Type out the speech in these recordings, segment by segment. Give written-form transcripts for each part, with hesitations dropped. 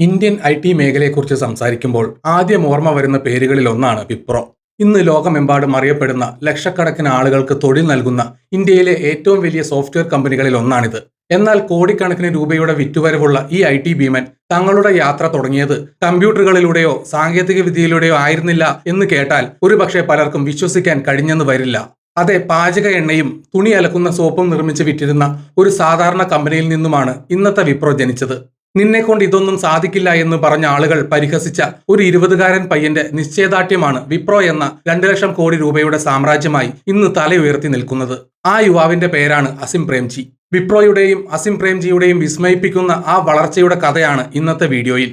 Indian IT മേഖലയെക്കുറിച്ച് സംസാരിക്കുമ്പോൾ ആദ്യം ഓർമ്മ വരുന്ന പേരുകളിൽ ഒന്നാണ് വിപ്രോ. ഇന്ന് ലോകമെമ്പാടും അറിയപ്പെടുന്ന ലക്ഷക്കണക്കിന് ആളുകൾക്ക് തൊഴിൽ നൽകുന്ന ഇന്ത്യയിലെ ഏറ്റവും വലിയ സോഫ്റ്റ്വെയർ കമ്പനികളിൽ ഒന്നാണിത്. എന്നാൽ കോടിക്കണക്കിന് രൂപയുടെ വിറ്റുവരവുള്ള ഈ ഐ.ടി ഭീമൻ തങ്ങളുടെ യാത്ര തുടങ്ങിയത് കമ്പ്യൂട്ടറുകളിലൂടെയോ സാങ്കേതിക വിദ്യയിലൂടെയോ ആയിരുന്നില്ല എന്ന് കേട്ടാൽ ഒരുപക്ഷെ പലർക്കും വിശ്വസിക്കാൻ കഴിഞ്ഞെന്ന് വരില്ല. അതെ, പാചക എണ്ണയും തുണി അലക്കുന്ന സോപ്പും നിർമ്മിച്ച് വിറ്റിരുന്ന ഒരു സാധാരണ കമ്പനിയിൽ നിന്നുമാണ് ഇന്നത്തെ വിപ്രോ ജനിച്ചത്. നിന്നെക്കൊണ്ട് ഇതൊന്നും സാധിക്കില്ല എന്ന് പറഞ്ഞ ആളുകൾ പരിഹസിച്ച ഒരു 20കാരൻ പയ്യന്റെ നിശ്ചയദാർഢ്യമാണ് വിപ്രോ എന്ന 2 ലക്ഷം കോടി രൂപയുടെ സാമ്രാജ്യമായി ഇന്ന് തലയുയർത്തി നിൽക്കുന്നത്. ആ യുവാവിന്റെ പേരാണ് അസിം പ്രേംജി. വിപ്രോയുടെയും അസിം പ്രേംജിയുടെയും വിസ്മയിപ്പിക്കുന്ന ആ വളർച്ചയുടെ കഥയാണ് ഇന്നത്തെ വീഡിയോയിൽ.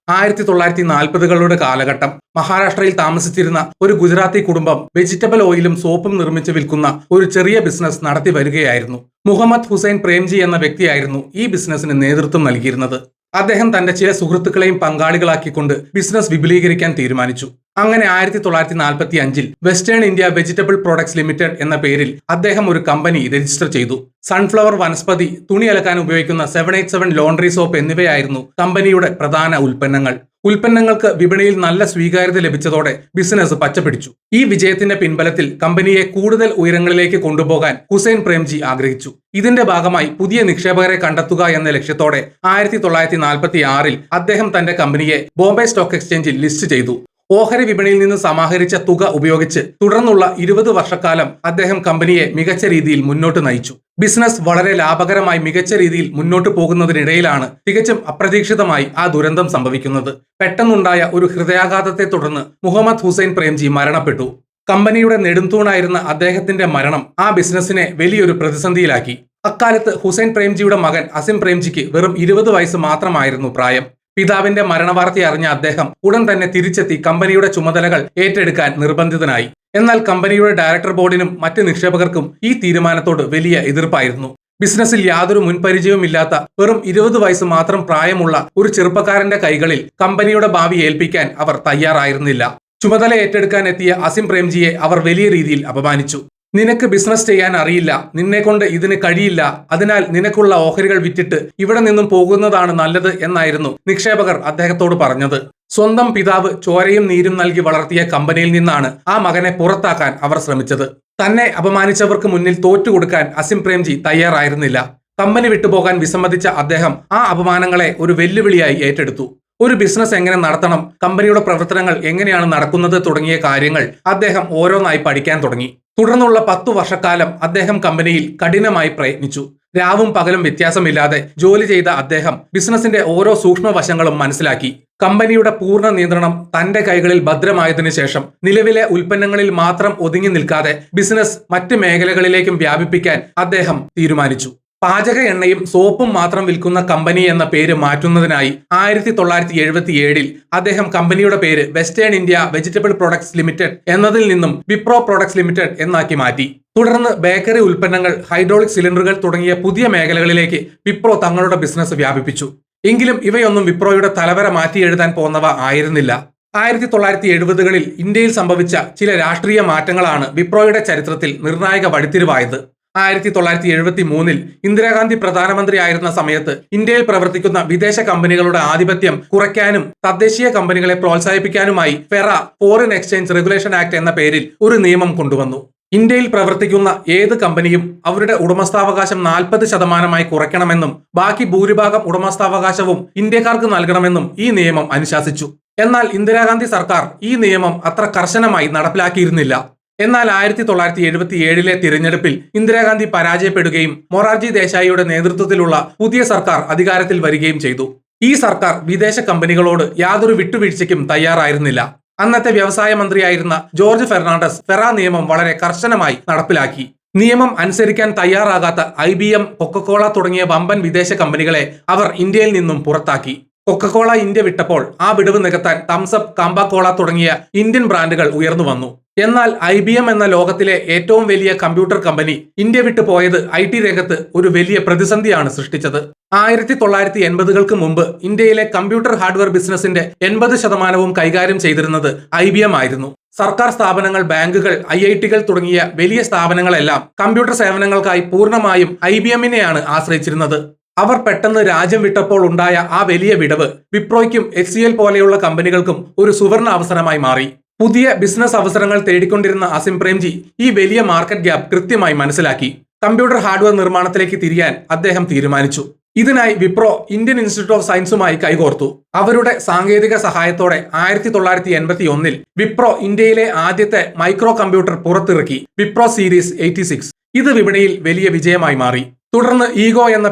1940കളുടെ കാലഘട്ടം. മഹാരാഷ്ട്രയിൽ താമസിച്ചിരുന്ന ഒരു ഗുജറാത്തി കുടുംബം വെജിറ്റബിൾ ഓയിലും സോപ്പും നിർമ്മിച്ച് വിൽക്കുന്ന ഒരു ചെറിയ ബിസിനസ് നടത്തി വരികയായിരുന്നു. മുഹമ്മദ് ഹുസൈൻ പ്രേംജി എന്ന വ്യക്തിയായിരുന്നു ഈ ബിസിനസിന് നേതൃത്വം നൽകിയിരുന്നത്. അദ്ദേഹം തന്റെ ചില സുഹൃത്തുക്കളെയും പങ്കാളികളാക്കിക്കൊണ്ട് ബിസിനസ് വിപുലീകരിക്കാൻ തീരുമാനിച്ചു. അങ്ങനെ 1945-ൽ western India vegetable products limited എന്ന പേരിൽ അദ്ദേഹം ഒരു കമ്പനി രജിസ്റ്റർ ചെയ്തു. സൺഫ്ലവർ വനസ്പതി, തുണി അലക്കാൻ ഉപയോഗിക്കുന്ന 787 ലോണ്ടറി സോപ്പ് എന്നിവയായിരുന്നു കമ്പനിയുടെ പ്രധാന ഉൽപ്പന്നങ്ങൾ. ഉൽപ്പന്നങ്ങൾക്ക് വിപണിയിൽ നല്ല സ്വീകാര്യത ലഭിച്ചതോടെ ബിസിനസ് പച്ചപിടിച്ചു. ഈ വിജയത്തിന്റെ പിൻബലത്തിൽ കമ്പനിയെ കൂടുതൽ ഉയരങ്ങളിലേക്ക് കൊണ്ടുപോകാൻ ഹുസൈൻ പ്രേംജി ആഗ്രഹിച്ചു. ഇതിന്റെ ഭാഗമായി പുതിയ നിക്ഷേപകരെ കണ്ടെത്തുക എന്ന ലക്ഷ്യത്തോടെ 1946-ൽ അദ്ദേഹം തന്റെ കമ്പനിയെ ബോംബെ സ്റ്റോക്ക് എക്സ്ചേഞ്ചിൽ ലിസ്റ്റ് ചെയ്തു. ഓഹരി വിപണിയിൽ നിന്ന് സമാഹരിച്ച തുക ഉപയോഗിച്ച് തുടർന്നുള്ള 20 വർഷക്കാലം അദ്ദേഹം കമ്പനിയെ മികച്ച രീതിയിൽ മുന്നോട്ട് നയിച്ചു. ബിസിനസ് വളരെ ലാഭകരമായി മികച്ച രീതിയിൽ മുന്നോട്ട് പോകുന്നതിനിടയിലാണ് തികച്ചും അപ്രതീക്ഷിതമായി ആ ദുരന്തം സംഭവിക്കുന്നത്. പെട്ടെന്നുണ്ടായ ഒരു ഹൃദയാഘാതത്തെ തുടർന്ന് മുഹമ്മദ് ഹുസൈൻ പ്രേംജി മരണപ്പെട്ടു. കമ്പനിയുടെ നെടുംതൂണായിരുന്ന അദ്ദേഹത്തിന്റെ മരണം ആ ബിസിനസിനെ വലിയൊരു പ്രതിസന്ധിയിലാക്കി. അക്കാലത്ത് ഹുസൈൻ പ്രേംജിയുടെ മകൻ അസിം പ്രേംജിക്ക് വെറും 20 വയസ്സ് മാത്രമായിരുന്നു പ്രായം. പിതാവിന്റെ മരണവാർത്ത അറിഞ്ഞ അദ്ദേഹം ഉടൻ തന്നെ തിരിച്ചെത്തി കമ്പനിയുടെ ചുമതലകൾ ഏറ്റെടുക്കാൻ നിർബന്ധിതനായി. എന്നാൽ കമ്പനിയുടെ ഡയറക്ടർ ബോർഡിനും മറ്റ് നിക്ഷേപകർക്കും ഈ തീരുമാനത്തോട് വലിയ എതിർപ്പായിരുന്നു. ബിസിനസ്സിൽ യാതൊരു മുൻപരിചയവുമില്ലാത്ത വെറും 20 വയസ്സ് മാത്രം പ്രായമുള്ള ഒരു ചെറുപ്പക്കാരന്റെ കൈകളിൽ കമ്പനിയുടെ ഭാവി ഏൽപ്പിക്കാൻ അവർ തയ്യാറായിരുന്നില്ല. ചുമതല ഏറ്റെടുക്കാൻ എത്തിയ അസിം പ്രേംജിയെ അവർ വലിയ രീതിയിൽ അപമാനിച്ചു. നിനക്ക് ബിസിനസ് ചെയ്യാൻ അറിയില്ല, നിന്നെക്കൊണ്ട് ഇതിന് കഴിയില്ല, അതിനാൽ നിനക്കുള്ള ഓഹരികൾ വിറ്റിട്ട് ഇവിടെ നിന്നും പോകുന്നതാണ് നല്ലത് എന്നായിരുന്നു നിക്ഷേപകർ അദ്ദേഹത്തോട് പറഞ്ഞത്. സ്വന്തം പിതാവ് ചോരയും നീരും നൽകി വളർത്തിയ കമ്പനിയിൽ നിന്നാണ് ആ മകനെ പുറത്താക്കാൻ അവർ ശ്രമിച്ചത്. തന്നെ അപമാനിച്ചവർക്ക് മുന്നിൽ തോറ്റുകൊടുക്കാൻ അസിം പ്രേംജി തയ്യാറായിരുന്നില്ല. കമ്പനി വിട്ടുപോകാൻ വിസമ്മതിച്ച അദ്ദേഹം ആ അപമാനങ്ങളെ ഒരു വെല്ലുവിളിയായി ഏറ്റെടുത്തു. ഒരു ബിസിനസ് എങ്ങനെ നടത്തണം, കമ്പനിയുടെ പ്രവർത്തനങ്ങൾ എങ്ങനെയാണ് നടക്കുന്നത് തുടങ്ങിയ കാര്യങ്ങൾ അദ്ദേഹം ഓരോന്നായി പഠിക്കാൻ തുടങ്ങി. തുടർന്നുള്ള 10 വർഷക്കാലം അദ്ദേഹം കമ്പനിയിൽ കഠിനമായി പ്രയത്നിച്ചു. രാവും പകലും വ്യത്യാസമില്ലാതെ ജോലി ചെയ്ത അദ്ദേഹം ബിസിനസിന്റെ ഓരോ സൂക്ഷ്മ വശങ്ങളും മനസ്സിലാക്കി. കമ്പനിയുടെ പൂർണ്ണ നിയന്ത്രണം തന്റെ കൈകളിൽ ഭദ്രമായതിനു ശേഷം നിലവിലെ ഉൽപ്പന്നങ്ങളിൽ മാത്രം ഒതുങ്ങി നിൽക്കാതെ ബിസിനസ് മറ്റ് മേഖലകളിലേക്കും വ്യാപിപ്പിക്കാൻ അദ്ദേഹം തീരുമാനിച്ചു. പാചക എണ്ണയും സോപ്പും മാത്രം വിൽക്കുന്ന കമ്പനി എന്ന പേര് മാറ്റുന്നതിനായി 1977-ൽ അദ്ദേഹം കമ്പനിയുടെ പേര് western India vegetable products limited എന്നതിൽ നിന്നും വിപ്രോ പ്രൊഡക്ട്സ് ലിമിറ്റഡ് എന്നാക്കി മാറ്റി. തുടർന്ന് ബേക്കറി ഉൽപ്പന്നങ്ങൾ, ഹൈഡ്രോളിക് സിലിണ്ടറുകൾ തുടങ്ങിയ പുതിയ മേഖലകളിലേക്ക് വിപ്രോ തങ്ങളുടെ ബിസിനസ് വ്യാപിപ്പിച്ചു. എങ്കിലും ഇവയൊന്നും വിപ്രോയുടെ തലവര മാറ്റി എഴുതാൻ പോന്നവ ആയിരുന്നില്ല. 1970കളിൽ ഇന്ത്യയിൽ സംഭവിച്ച ചില രാഷ്ട്രീയ മാറ്റങ്ങളാണ് വിപ്രോയുടെ ചരിത്രത്തിൽ നിർണായക വഴിത്തിരിവായത്. 1973-ൽ ഇന്ദിരാഗാന്ധി പ്രധാനമന്ത്രി ആയിരുന്ന സമയത്ത് ഇന്ത്യയിൽ പ്രവർത്തിക്കുന്ന വിദേശ കമ്പനികളുടെ ആധിപത്യം കുറയ്ക്കാനും തദ്ദേശീയ കമ്പനികളെ പ്രോത്സാഹിപ്പിക്കാനുമായി FERA foreign exchange regulation act എന്ന പേരിൽ ഒരു നിയമം കൊണ്ടുവന്നു. ഇന്ത്യയിൽ പ്രവർത്തിക്കുന്ന ഏത് കമ്പനിയും അവരുടെ ഉടമസ്ഥാവകാശം 40% കുറയ്ക്കണമെന്നും ബാക്കി ഭൂരിഭാഗം ഉടമസ്ഥാവകാശവും ഇന്ത്യക്കാർക്ക് നൽകണമെന്നും ഈ നിയമം അനുശാസിച്ചു. എന്നാൽ ഇന്ദിരാഗാന്ധി സർക്കാർ ഈ നിയമം അത്ര കർശനമായി നടപ്പിലാക്കിയിരുന്നില്ല. എന്നാൽ 1977-ലെ തിരഞ്ഞെടുപ്പിൽ ഇന്ദിരാഗാന്ധി പരാജയപ്പെടുകയും മൊറാർജി ദേശായിയുടെ നേതൃത്വത്തിലുള്ള പുതിയ സർക്കാർ അധികാരത്തിൽ വരികയും ചെയ്തു. ഈ സർക്കാർ വിദേശ കമ്പനികളോട് യാതൊരു വിട്ടുവീഴ്ചയ്ക്കും തയ്യാറായിരുന്നില്ല. അന്നത്തെ വ്യവസായ മന്ത്രിയായിരുന്ന ജോർജ് ഫെർണാണ്ടസ് ഫെറ നിയമം വളരെ കർശനമായി നടപ്പിലാക്കി. നിയമം അനുസരിക്കാൻ തയ്യാറാകാത്ത IBM, കൊക്കക്കോള തുടങ്ങിയ വമ്പൻ വിദേശ കമ്പനികളെ അവർ ഇന്ത്യയിൽ നിന്നും പുറത്താക്കി. കൊക്കക്കോള ഇന്ത്യ വിട്ടപ്പോൾ ആ വിടവ് നികത്താൻ തംസപ്പ്, കാംബാക്കോള തുടങ്ങിയ ഇന്ത്യൻ ബ്രാൻഡുകൾ ഉയർന്നു വന്നു. എന്നാൽ IBM എന്ന ലോകത്തിലെ ഏറ്റവും വലിയ കമ്പ്യൂട്ടർ കമ്പനി ഇന്ത്യ വിട്ടു പോയത് IT രംഗത്ത് ഒരു വലിയ പ്രതിസന്ധിയാണ് സൃഷ്ടിച്ചത്. 1980-കൾക്ക് മുമ്പ് ഇന്ത്യയിലെ കമ്പ്യൂട്ടർ ഹാർഡ്വെയർ ബിസിനസിന്റെ 80% കൈകാര്യം ചെയ്തിരുന്നത് IBM ആയിരുന്നു. സർക്കാർ സ്ഥാപനങ്ങൾ, ബാങ്കുകൾ, IIT-കൾ തുടങ്ങിയ വലിയ സ്ഥാപനങ്ങളെല്ലാം കമ്പ്യൂട്ടർ സേവനങ്ങൾക്കായി പൂർണ്ണമായും IBM-നെയാണ് ആശ്രയിച്ചിരുന്നത്. അവർ പെട്ടെന്ന് രാജ്യം വിട്ടപ്പോൾ ഉണ്ടായ ആ വലിയ വിടവ് വിപ്രോയ്ക്കും HCL പോലെയുള്ള കമ്പനികൾക്കും ഒരു സുവർണ അവസരമായി മാറി. പുതിയ ബിസിനസ് അവസരങ്ങൾ തേടിക്കൊണ്ടിരുന്ന അസിം പ്രേംജി ഈ വലിയ മാർക്കറ്റ് ഗ്യാപ്പ് കൃത്യമായി മനസ്സിലാക്കി. കമ്പ്യൂട്ടർ ഹാർഡ്വെയർ നിർമ്മാണത്തിലേക്ക് തിരിയാൻ അദ്ദേഹം തീരുമാനിച്ചു. ഇതിനായി വിപ്രോ ഇന്ത്യൻ ഇൻസ്റ്റിറ്റ്യൂട്ട് ഓഫ് സയൻസുമായി കൈകോർത്തു. അവരുടെ സാങ്കേതിക സഹായത്തോടെ 1981-ൽ വിപ്രോ ഇന്ത്യയിലെ ആദ്യത്തെ മൈക്രോ കമ്പ്യൂട്ടർ പുറത്തിറക്കി, വിപ്രോ സീരീസ് 86. ഇത് വിപണിയിൽ വലിയ വിജയമായി മാറി. തുടർന്ന് ഈഗോ എന്ന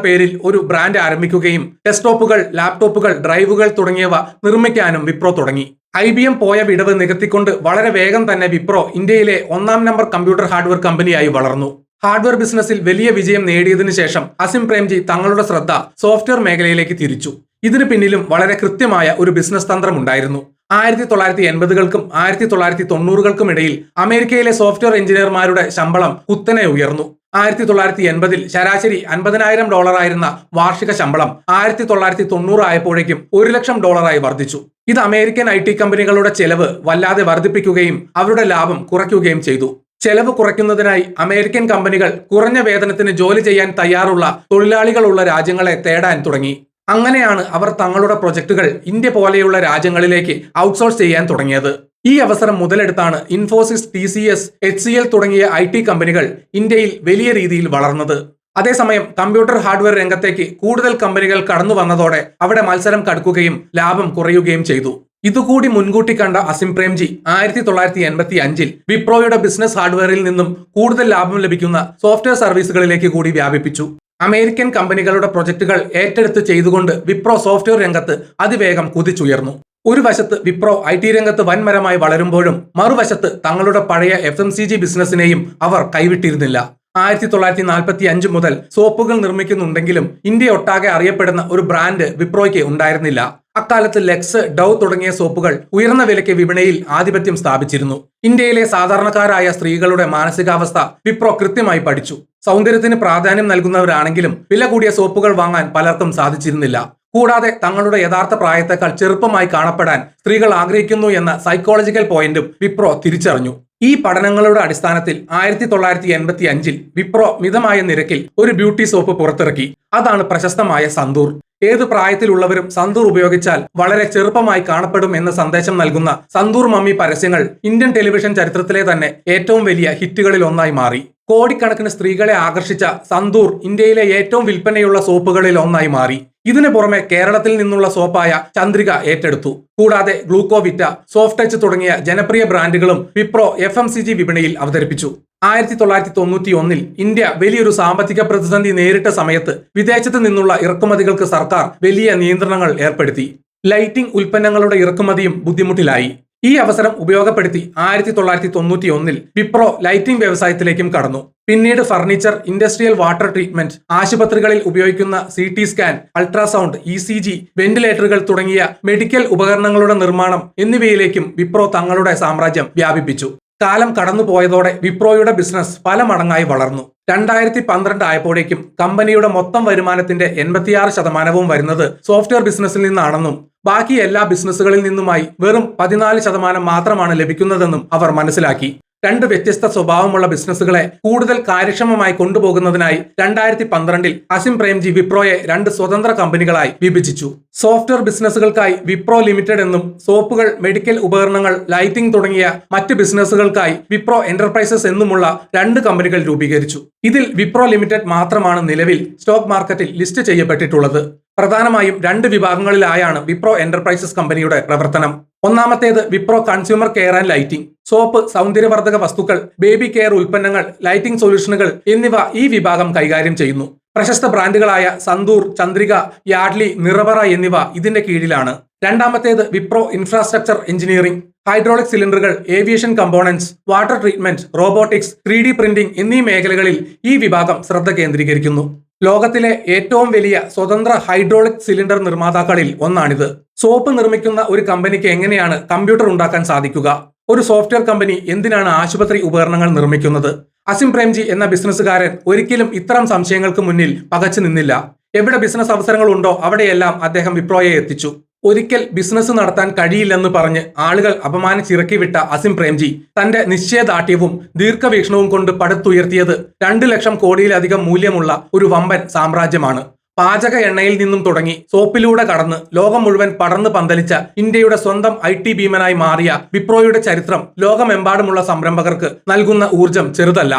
പേരിൽ ഒരു ബ്രാൻഡ് ആരംഭിക്കുകയും ഡെസ്ക്ടോപ്പുകൾ, ലാപ്ടോപ്പുകൾ, ഡ്രൈവുകൾ തുടങ്ങിയവ നിർമ്മിക്കാനും വിപ്രോ തുടങ്ങി. IBM പോയ വിടവ് നികത്തിക്കൊണ്ട് വളരെ വേഗം തന്നെ വിപ്രോ ഇന്ത്യയിലെ 1-ാം നമ്പർ കമ്പ്യൂട്ടർ ഹാർഡ്വെയർ കമ്പനിയായി വളർന്നു. ഹാർഡ്വെയർ ബിസിനസ്സിൽ വലിയ വിജയം നേടിയതിനു ശേഷം അസിം പ്രേംജി തങ്ങളുടെ ശ്രദ്ധ സോഫ്റ്റ്വെയർ മേഖലയിലേക്ക് തിരിച്ചു. ഇതിനു പിന്നിലും വളരെ കൃത്യമായ ഒരു ബിസിനസ് തന്ത്രമുണ്ടായിരുന്നു. 1980-കൾക്കും 1990-കൾക്കും ഇടയിൽ അമേരിക്കയിലെ സോഫ്റ്റ്വെയർ എഞ്ചിനീയർമാരുടെ ശമ്പളം കുത്തനെ ഉയർന്നു. 1980-ൽ ശരാശരി $50,000 ആയിരുന്ന വാർഷിക ശമ്പളം 1990 ആയപ്പോഴേക്കും $1,00,000 വർദ്ധിച്ചു. ഇത് അമേരിക്കൻ IT കമ്പനികളുടെ ചെലവ് വല്ലാതെ വർദ്ധിപ്പിക്കുകയും അവരുടെ ലാഭം കുറയ്ക്കുകയും ചെയ്തു. ചെലവ് കുറയ്ക്കുന്നതിനായി അമേരിക്കൻ കമ്പനികൾ കുറഞ്ഞ വേതനത്തിന് ജോലി ചെയ്യാൻ തയ്യാറുള്ള തൊഴിലാളികളുള്ള രാജ്യങ്ങളെ തേടാൻ തുടങ്ങി. അങ്ങനെയാണ് അവർ തങ്ങളുടെ പ്രൊജക്ടുകൾ ഇന്ത്യ പോലെയുള്ള രാജ്യങ്ങളിലേക്ക് ഔട്ട്സോഴ്സ് ചെയ്യാൻ തുടങ്ങിയത്. ഈ അവസരം മുതലെടുത്താണ് ഇൻഫോസിസ്, TCS, HCL തുടങ്ങിയ IT കമ്പനികൾ ഇന്ത്യയിൽ വലിയ രീതിയിൽ വളർന്നത്. അതേസമയം കമ്പ്യൂട്ടർ ഹാർഡ്വെയർ രംഗത്തേക്ക് കൂടുതൽ കമ്പനികൾ കടന്നു വന്നതോടെ അവിടെ മത്സരം കടുക്കുകയും ലാഭം കുറയുകയും ചെയ്തു. ഇതുകൂടി മുൻകൂട്ടി കണ്ട അസിം പ്രേംജി 1985-ൽ വിപ്രോയുടെ ബിസിനസ് ഹാർഡ്വെയറിൽ നിന്നും കൂടുതൽ ലാഭം ലഭിക്കുന്ന സോഫ്റ്റ്വെയർ സർവീസുകളിലേക്ക് കൂടി വ്യാപിപ്പിച്ചു. അമേരിക്കൻ കമ്പനികളുടെ പ്രൊജക്ടുകൾ ഏറ്റെടുത്ത് ചെയ്തുകൊണ്ട് വിപ്രോ സോഫ്റ്റ്വെയർ രംഗത്ത് അതിവേഗം കുതിച്ചുയർന്നു. ഒരു വശത്ത് വിപ്രോ IT രംഗത്ത് വൻമരമായി വളരുമ്പോഴും മറുവശത്ത് തങ്ങളുടെ പഴയ FMCG ബിസിനസിനെയും അവർ കൈവിട്ടിരുന്നില്ല. 1945 മുതൽ സോപ്പുകൾ നിർമ്മിക്കുന്നുണ്ടെങ്കിലും ഇന്ത്യയൊട്ടാകെ അറിയപ്പെടുന്ന ഒരു ബ്രാൻഡ് വിപ്രോയ്ക്ക് ഉണ്ടായിരുന്നില്ല. അക്കാലത്ത് ലെക്സ്, ഡവ് തുടങ്ങിയ സോപ്പുകൾ ഉയർന്ന വിലയ്ക്ക് വിപണിയിൽ ആധിപത്യം സ്ഥാപിച്ചിരുന്നു. ഇന്ത്യയിലെ സാധാരണക്കാരായ സ്ത്രീകളുടെ മാനസികാവസ്ഥ വിപ്രോ കൃത്യമായി പഠിച്ചു. സൗന്ദര്യത്തിന് പ്രാധാന്യം നൽകുന്നവരാണെങ്കിലും വില കൂടിയ സോപ്പുകൾ വാങ്ങാൻ പലർക്കും സാധിച്ചിരുന്നില്ല. കൂടാതെ തങ്ങളുടെ യഥാർത്ഥ പ്രായത്തേക്കാൾ ചെറുപ്പമായി കാണപ്പെടാൻ സ്ത്രീകൾ ആഗ്രഹിക്കുന്നു എന്ന സൈക്കോളജിക്കൽ പോയിന്റും വിപ്രോ തിരിച്ചറിഞ്ഞു. ഈ പഠനങ്ങളുടെ അടിസ്ഥാനത്തിൽ 1985-ൽ വിപ്രോ മിതമായ നിരക്കിൽ ഒരു ബ്യൂട്ടി സോപ്പ് പുറത്തിറക്കി. അതാണ് പ്രശസ്തമായ സന്തൂർ. ഏത് പ്രായത്തിലുള്ളവരും സന്തൂർ ഉപയോഗിച്ചാൽ വളരെ ചെറുപ്പമായി കാണപ്പെടും എന്ന സന്ദേശം നൽകുന്ന സന്തൂർ മമ്മി പരസ്യങ്ങൾ ഇന്ത്യൻ ടെലിവിഷൻ ചരിത്രത്തിലെ തന്നെ ഏറ്റവും വലിയ ഹിറ്റുകളിൽ ഒന്നായി മാറി. കോടിക്കണക്കിന് സ്ത്രീകളെ ആകർഷിച്ച സന്തൂർ ഇന്ത്യയിലെ ഏറ്റവും വിൽപ്പനയുള്ള സോപ്പുകളിൽ ഒന്നായി മാറി. ഇതിനു പുറമെ കേരളത്തിൽ നിന്നുള്ള സോപ്പായ ചന്ദ്രിക ഏറ്റെടുത്തു. കൂടാതെ ഗ്ലൂക്കോവിറ്റ, സോഫ്റ്റ് ടച്ച് തുടങ്ങിയ ജനപ്രിയ ബ്രാൻഡുകളും വിപ്രോ FMCG വിപണിയിൽ അവതരിപ്പിച്ചു. 1991-ൽ ഇന്ത്യ വലിയൊരു സാമ്പത്തിക പ്രതിസന്ധി നേരിട്ട സമയത്ത് വിദേശത്ത് നിന്നുള്ള ഇറക്കുമതികൾക്ക് സർക്കാർ വലിയ നിയന്ത്രണങ്ങൾ ഏർപ്പെടുത്തി. ലൈറ്റിംഗ് ഉൽപ്പന്നങ്ങളുടെ ഇറക്കുമതിയും ബുദ്ധിമുട്ടിലായി. ഈ അവസരം ഉപയോഗപ്പെടുത്തി 1991-ൽ വിപ്രോ ലൈറ്റിംഗ് വ്യവസായത്തിലേക്കും കടന്നു. പിന്നീട് ഫർണിച്ചർ, ഇൻഡസ്ട്രിയൽ വാട്ടർ ട്രീറ്റ്മെന്റ്, ആശുപത്രികളിൽ ഉപയോഗിക്കുന്ന CT സ്കാൻ, അൾട്രാസൗണ്ട്, ECG, വെന്റിലേറ്ററുകൾ തുടങ്ങിയ മെഡിക്കൽ ഉപകരണങ്ങളുടെ നിർമ്മാണം എന്നിവയിലേക്കും വിപ്രോ തങ്ങളുടെ സാമ്രാജ്യം വ്യാപിപ്പിച്ചു. കാലം കടന്നുപോയതോടെ വിപ്രോയുടെ ബിസിനസ് പല മടങ്ങായി വളർന്നു. 2012 ആയപ്പോഴേക്കും കമ്പനിയുടെ മൊത്തം വരുമാനത്തിന്റെ 86% വരുന്നത് സോഫ്റ്റ്വെയർ ബിസിനസ്സിൽ നിന്നാണെന്നും ബാക്കി എല്ലാ ബിസിനസ്സുകളിൽ നിന്നുമായി വെറും 14% മാത്രമാണ് ലഭിക്കുന്നതെന്നും അവർ മനസ്സിലാക്കി. രണ്ട് വ്യത്യസ്ത സ്വഭാവമുള്ള ബിസിനസ്സുകളെ കൂടുതൽ കാര്യക്ഷമമായി കൊണ്ടുപോകുന്നതിനായി 2012-ൽ അസിം പ്രേംജി വിപ്രോയെ 2 സ്വതന്ത്ര കമ്പനികളായി വിഭജിച്ചു. സോഫ്റ്റ്വെയർ ബിസിനസ്സുകൾക്കായി വിപ്രോ ലിമിറ്റഡ് എന്നും സോപ്പുകൾ, മെഡിക്കൽ ഉപകരണങ്ങൾ, ലൈറ്റിംഗ് തുടങ്ങിയ മറ്റ് ബിസിനസ്സുകൾക്കായി വിപ്രോ എന്റർപ്രൈസസ് എന്നുമുള്ള 2 കമ്പനികൾ രൂപീകരിച്ചു. ഇതിൽ വിപ്രോ ലിമിറ്റഡ് മാത്രമാണ് നിലവിൽ സ്റ്റോക്ക് മാർക്കറ്റിൽ ലിസ്റ്റ് ചെയ്യപ്പെട്ടിട്ടുള്ളത്. പ്രധാനമായും 2 വിഭാഗങ്ങളിലായാണ് വിപ്രോ എന്റർപ്രൈസസ് കമ്പനിയുടെ പ്രവർത്തനം. ഒന്നാമത്തേത് Wipro consumer care and lighting. Soap, സൗന്ദര്യവർദ്ധക വസ്തുക്കൾ, ബേബി കെയർ ഉൽപ്പന്നങ്ങൾ, ലൈറ്റിംഗ് സൊല്യൂഷനുകൾ എന്നിവ ഈ വിഭാഗം കൈകാര്യം ചെയ്യുന്നു. പ്രശസ്ത ബ്രാൻഡുകളായ സന്തൂർ, ചന്ദ്രിക, യാഡ്ലി, നിറവറ എന്നിവ ഇതിന്റെ കീഴിലാണ്. രണ്ടാമത്തേത് വിപ്രോ ഇൻഫ്രാസ്ട്രക്ചർ എഞ്ചിനീയറിംഗ്. ഹൈഡ്രോളിക് സിലിണ്ടറുകൾ, aviation components, water treatment, robotics, 3D printing എന്നീ മേഖലകളിൽ ഈ വിഭാഗം ശ്രദ്ധ കേന്ദ്രീകരിക്കുന്നു. ലോകത്തിലെ ഏറ്റവും വലിയ സ്വതന്ത്ര ഹൈഡ്രോളിക് സിലിണ്ടർ നിർമ്മാതാക്കളിൽ ഒന്നാണിത്. സോപ്പ് നിർമ്മിക്കുന്ന ഒരു കമ്പനിക്ക് എങ്ങനെയാണ് കമ്പ്യൂട്ടർ ഉണ്ടാക്കാൻ സാധിക്കുക? ഒരു സോഫ്റ്റ്വെയർ കമ്പനി എന്തിനാണ് ആശുപത്രി ഉപകരണങ്ങൾ നിർമ്മിക്കുന്നത്? അസിം പ്രേംജി എന്ന ബിസിനസ്സുകാരൻ ഒരിക്കലും ഇത്തരം സംശയങ്ങൾക്ക് മുന്നിൽ പകച്ചു നിന്നില്ല. എവിടെ ബിസിനസ് അവസരങ്ങൾ ഉണ്ടോ അവിടെയെല്ലാം അദ്ദേഹം വിപ്രോയെ എത്തിച്ചു. ഒരിക്കൽ ബിസിനസ് നടത്താൻ കഴിയില്ലെന്ന് പറഞ്ഞ് ആളുകൾ അപമാനിച്ചിറക്കി വിട്ട അസിം പ്രേംജി തന്റെ നിശ്ചയദാർഢ്യവും ദീർഘവീക്ഷണവും കൊണ്ട് പടുത്തുയർത്തിയത് 2 ലക്ഷം കോടിയിലധികം മൂല്യമുള്ള ഒരു വമ്പൻ സാമ്രാജ്യമാണ്. പാചക എണ്ണയിൽ നിന്നും തുടങ്ങി സോപ്പിലൂടെ കടന്ന് ലോകം മുഴുവൻ പടർന്നു പന്തലിച്ച ഇന്ത്യയുടെ സ്വന്തം IT ഭീമനായി മാറിയ വിപ്രോയുടെ ചരിത്രം ലോകമെമ്പാടുമുള്ള സംരംഭകർക്ക് നൽകുന്ന ഊർജം ചെറുതല്ല.